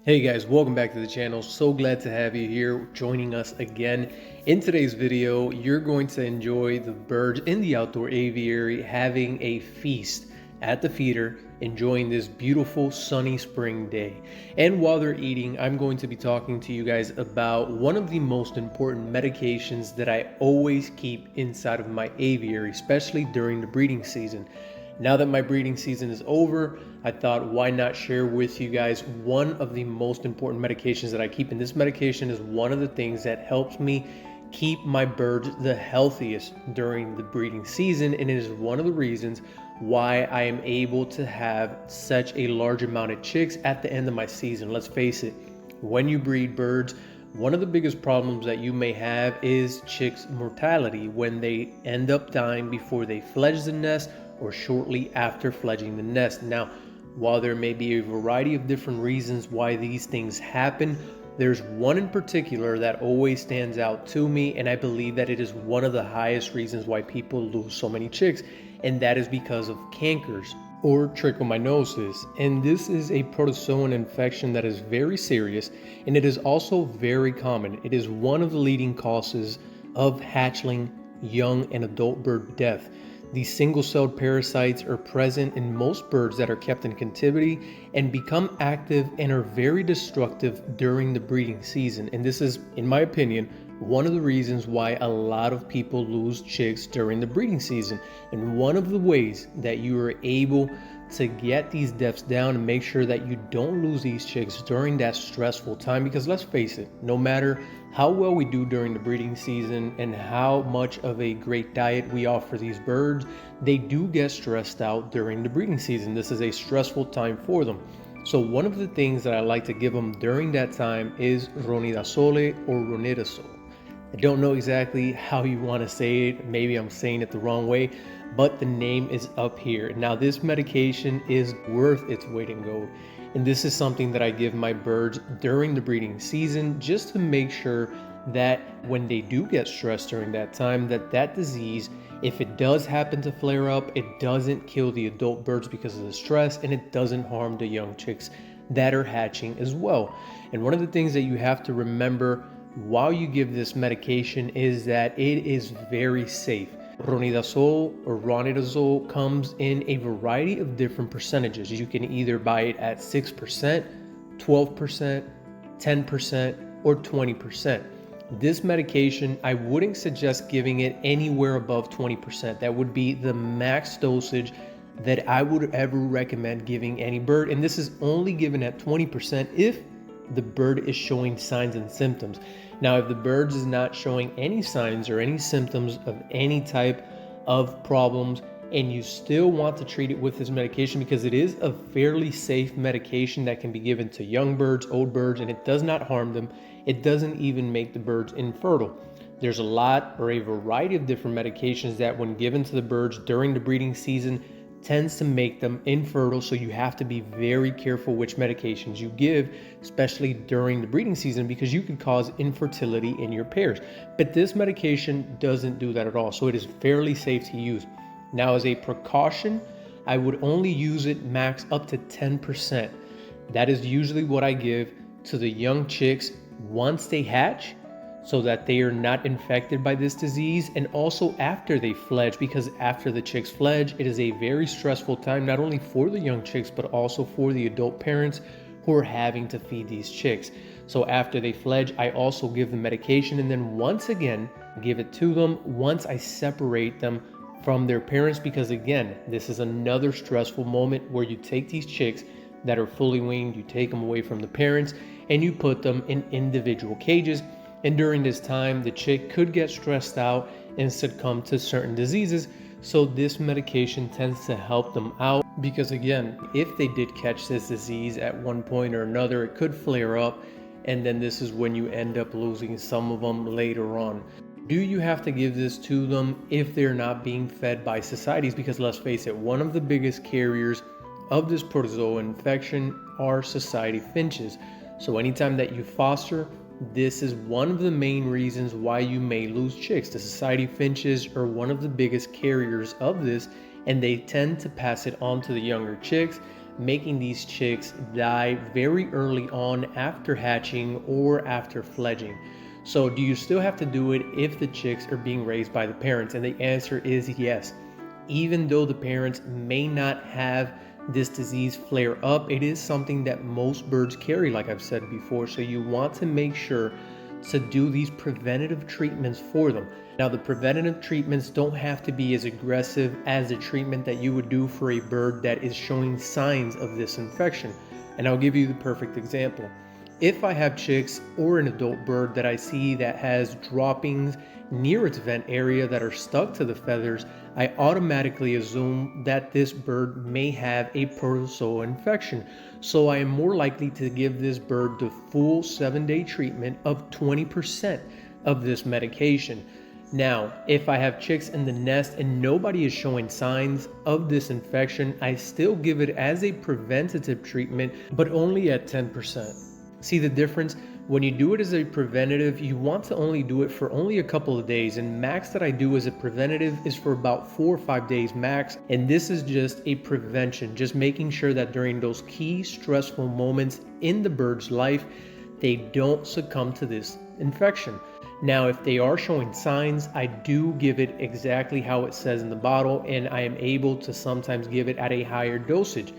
Hey guys, welcome back to the channel. So glad to have you here joining us again. In today's video, you're going to enjoy the birds in the outdoor aviary having a feast at the feeder, enjoying this beautiful sunny spring day. And while they're eating, I'm going to be talking to you guys about one of the most important medications that I always keep inside of my aviary, especially during the breeding season. Now that my breeding season is over, I thought why not share with you guys one of the most important medications that I keep. And this medication is one of the things that helps me keep my birds the healthiest during the breeding season. And it is one of the reasons why I am able to have such a large amount of chicks at the end of my season. Let's face it, when you breed birds, one of the biggest problems that you may have is chicks mortality when they end up dying before they fledge the nest or shortly after fledging the nest. Now, while there may be a variety of different reasons why these things happen, there's one in particular that always stands out to me, and I believe that it is one of the highest reasons why people lose so many chicks, and that is because of cankers or trichomoniasis. And this is a protozoan infection that is very serious, and it is also very common. It is one of the leading causes of hatchling, young, and adult bird death. These single-celled parasites are present in most birds that are kept in captivity and become active and are very destructive during the breeding season. And this is, in my opinion, one of the reasons why a lot of people lose chicks during the breeding season. And one of the ways that you are able to get these deaths down and make sure that you don't lose these chicks during that stressful time, because let's face it, no matter how well we do during the breeding season and how much of a great diet we offer these birds, they do get stressed out during the breeding season. This is a stressful time for them. So one of the things that I like to give them during that time is ronidazole or ronidazole. I don't know exactly how you want to say it. Maybe I'm saying it the wrong way, but the name is up here. Now, this medication is worth its weight in gold. And this is something that I give my birds during the breeding season just to make sure that when they do get stressed during that time, that disease, if it does happen to flare up, it doesn't kill the adult birds because of the stress, and it doesn't harm the young chicks that are hatching as well. And one of the things that you have to remember while you give this medication is that it is very safe. Ronidazole or ronidazole comes in a variety of different percentages. You can either buy it at 6%, 12%, 10%, or 20%. This medication, I wouldn't suggest giving it anywhere above 20%. That would be the max dosage that I would ever recommend giving any bird. And this is only given at 20% if the bird is showing signs and symptoms. Now, if the bird is not showing any signs or any symptoms of any type of problems, and you still want to treat it with this medication, because it is a fairly safe medication that can be given to young birds, old birds, and it does not harm them. It doesn't even make the birds infertile. There's a lot or a variety of different medications that when given to the birds during the breeding season tends to make them infertile, so you have to be very careful which medications you give, especially during the breeding season, because you could cause infertility in your pairs. But this medication doesn't do that at all, so it is fairly safe to use. Now, as a precaution, I would only use it max up to 10%. That is usually what I give to the young chicks once they hatch, so that they are not infected by this disease, and also after they fledge, because after the chicks fledge, it is a very stressful time, not only for the young chicks, but also for the adult parents who are having to feed these chicks. So after they fledge, I also give them medication, and then once again, give it to them once I separate them from their parents, because again, this is another stressful moment where you take these chicks that are fully weaned, you take them away from the parents, and you put them in individual cages. And during this time, the chick could get stressed out and succumb to certain diseases. So this medication tends to help them out, because again, if they did catch this disease at one point or another, it could flare up. And then this is when you end up losing some of them later on. Do you have to give this to them if they're not being fed by societies? Because let's face it, one of the biggest carriers of this protozoa infection are society finches. So anytime that you foster, this is one of the main reasons why you may lose chicks. The society finches are one of the biggest carriers of this, and they tend to pass it on to the younger chicks. making these chicks die very early on after hatching or after fledging. So do you still have to do it if the chicks are being raised by the parents? And the answer is yes. Even though the parents may not have this disease flare up, it is something that most birds carry, like I've said before. So you want to make sure to do these preventative treatments for them. Now, the preventative treatments don't have to be as aggressive as the treatment that you would do for a bird that is showing signs of this infection. And I'll give you the perfect example. If I have chicks or an adult bird that I see that has droppings near its vent area that are stuck to the feathers, I automatically assume that this bird may have a protozoa infection. So I am more likely to give this bird the full 7-day treatment of 20% of this medication. Now, if I have chicks in the nest and nobody is showing signs of this infection, I still give it as a preventative treatment, but only at 10%. See the difference? When you do it as a preventative, you want to only do it for only a couple of days, and max that I do as a preventative is for about 4 or 5 days max. And this is just a prevention, just making sure that during those key stressful moments in the bird's life, they don't succumb to this infection. Now, if they are showing signs, I do give it exactly how it says in the bottle, and I am able to sometimes give it at a higher dosage.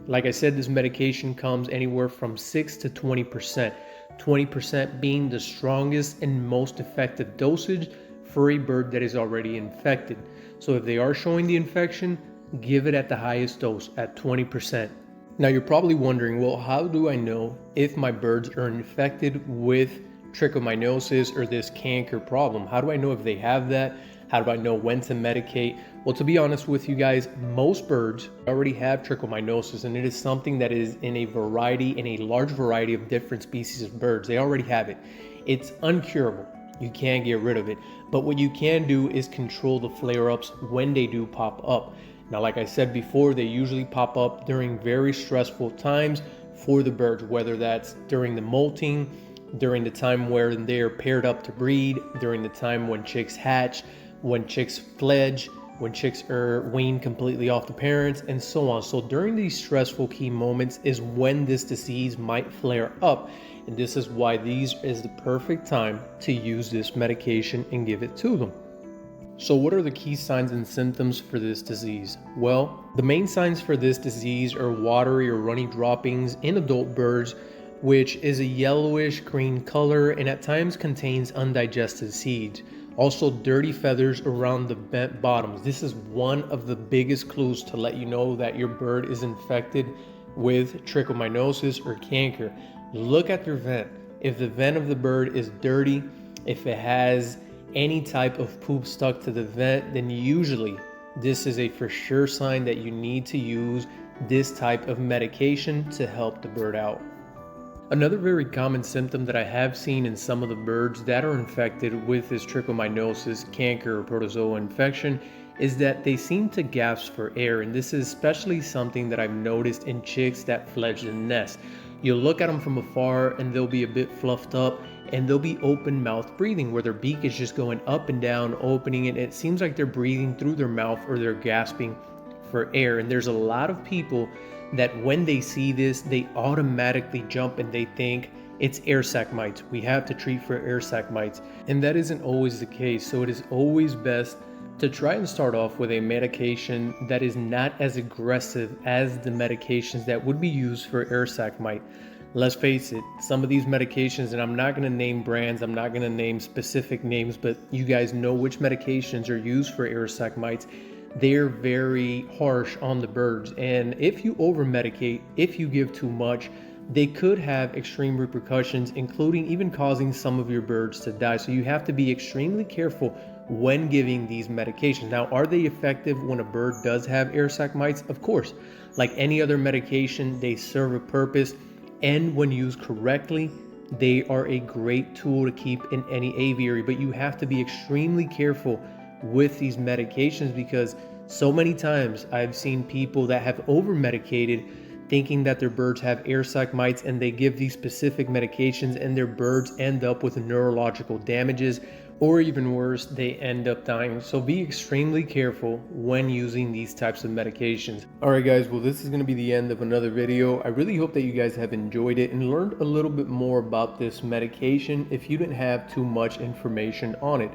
Like I said, this medication comes anywhere from 6 to 20%. 20% being the strongest and most effective dosage for a bird that is already infected. So if they are showing the infection, give it at the highest dose at 20%. Now you're probably wondering, well, how do I know if my birds are infected with trichomoniasis or this canker problem? How do I know if they have that? How do I know when to medicate? Well, to be honest with you guys, most birds already have trichomoniasis, and it is something that is in a large variety of different species of birds. They already have it. It's uncurable. You can't get rid of it. But what you can do is control the flare-ups when they do pop up. Now, like I said before, they usually pop up during very stressful times for the birds, whether that's during the molting, during the time where they're paired up to breed, during the time when chicks hatch, when chicks fledge, when chicks are weaned completely off the parents, and so on. So during these stressful key moments is when this disease might flare up. And this is why these is the perfect time to use this medication and give it to them. So what are the key signs and symptoms for this disease? Well, the main signs for this disease are watery or runny droppings in adult birds, which is a yellowish green color and at times contains undigested seeds. Also, dirty feathers around the bent bottoms. This is one of the biggest clues to let you know that your bird is infected with trichomoniasis or canker. Look at their vent. If the vent of the bird is dirty, if it has any type of poop stuck to the vent, then usually this is a for sure sign that you need to use this type of medication to help the bird out. Another very common symptom that I have seen in some of the birds that are infected with this trichomoniasis, canker, or protozoa infection is that they seem to gasp for air, and this is especially something that I've noticed in chicks that fledge the nest. You'll look at them from afar and they'll be a bit fluffed up and they'll be open mouth breathing where their beak is just going up and down, opening it. It seems like they're breathing through their mouth or they're gasping for air. And there's a lot of people that when they see this, they automatically jump and they think it's air sac mites. We have to treat for air sac mites. And that isn't always the case. So it is always best to try and start off with a medication that is not as aggressive as the medications that would be used for air sac mite. Let's face it, some of these medications, and I'm not going to name brands, I'm not going to name specific names, but you guys know which medications are used for air sac mites. They're very harsh on the birds, and if you over medicate, if you give too much, they could have extreme repercussions, including even causing some of your birds to die. So you have to be extremely careful when giving these medications. Now, are they effective when a bird does have air sac mites? Of course. Like any other medication, they serve a purpose, and when used correctly, they are a great tool to keep in any aviary. But you have to be extremely careful with these medications because so many times I've seen people that have over medicated thinking that their birds have air sac mites, and they give these specific medications and their birds end up with neurological damages or even worse, they end up dying. So be extremely careful when using these types of medications. All right, guys, well, this is going to be the end of another video. I really hope that you guys have enjoyed it and learned a little bit more about this medication if you didn't have too much information on it.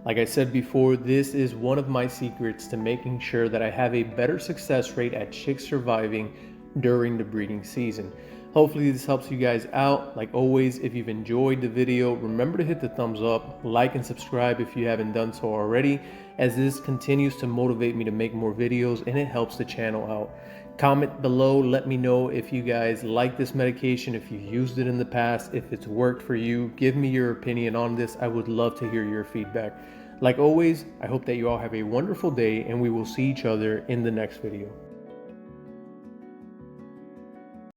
Like I said before, this is one of my secrets to making sure that I have a better success rate at chicks surviving during the breeding season. Hopefully this helps you guys out. Like always, if you've enjoyed the video, remember to hit the thumbs up, like and subscribe if you haven't done so already, as this continues to motivate me to make more videos and it helps the channel out. Comment below, let me know if you guys like this medication, if you used it in the past, if it's worked for you. Give me your opinion on this. I would love to hear your feedback. Like always, I hope that you all have a wonderful day and we will see each other in the next video.